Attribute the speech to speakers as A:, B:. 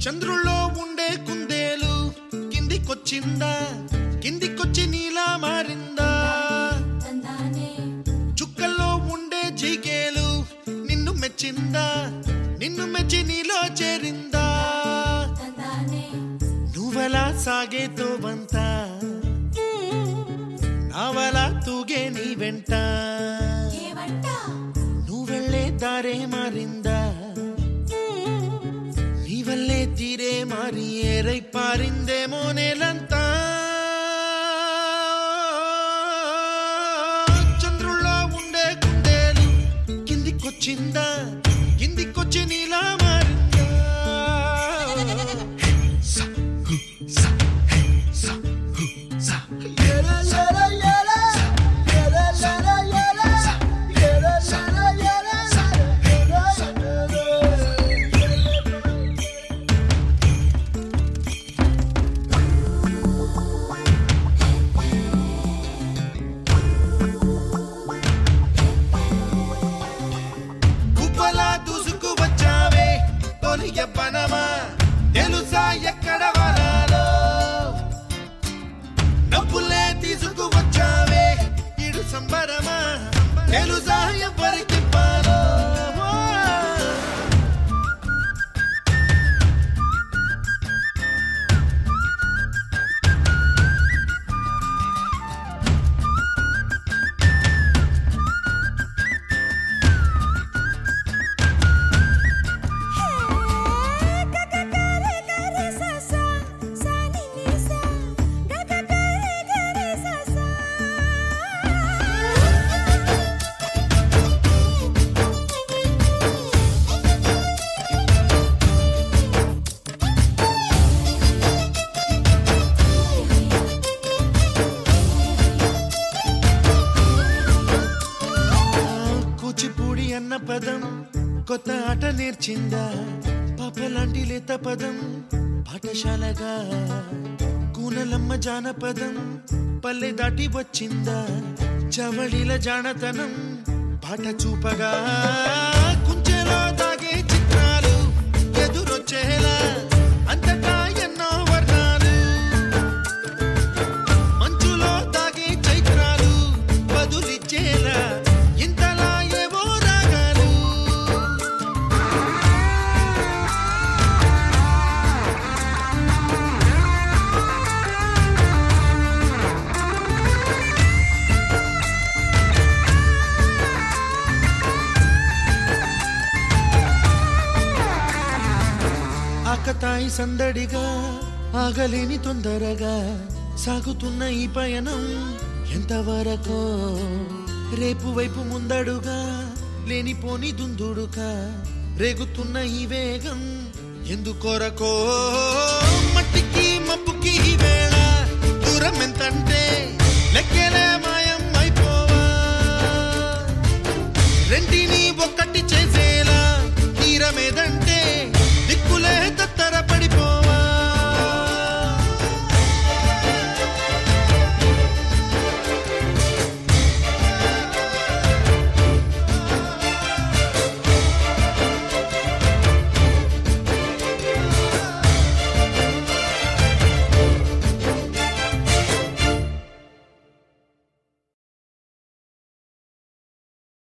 A: చంద్రుల్లో ఉండే కుందేలు కిందికొచ్చిందా, కిందికొచ్చి నీలా మారిందా? చుక్కల్లో ఉండే జీకేలు నిన్ను మెచ్చిందా, నిన్ను మెచ్చి నీలో చేరిందా? నువ్వలా సాగేతో వంత నావలా తూగే నీ వెంట, నువ్వెళ్ళే దారే మారిందా, నీ వల్లే తీరే మారి ఏరై పారిందేమో నేలంతా. చంద్రుల్లో ఉండే కుందేలు కిందికొచ్చిందా, కిందికొచ్చి నీలా మారిందా? యవ్వనమా తెలుసా ఎక్కడ వరాలో, డబ్బులే తీసుకువచ్చావే ఇడు సంబరమా తెలుసా ఎవరికి పాలో? కూచిపూడి అన్న పదం కొత్త ఆట నేర్చిందా, పాపలాంటి లేత పదం పాఠశాలగా, కూనలమ్మ జానపదం పల్లె దాటి వచ్చిందా, చవళిల జానతనం పాట చూపగా, కుంచెలో దాగే చిత్రాలు ఎదురొచ్చేలా అంతటా ఎన్నో వర్ణాలు, మంచులో దాగే చైత్రాలు బదులిచ్చేలా ఇంతలా ఏవో రాగాలు. ఆకతాయి సందడిగా ఆగలేని తొందరగా సాగుతున్న ఈ పయనం ఎంతవరకో, రేపు వైపు ముందడుగా లేనిపోని దుందుడుగా రేగుతున్న ఈ వేగం ఎందుకొరకో? మట్టికి మబ్బుకి వేళ దూరం ఎంతంటే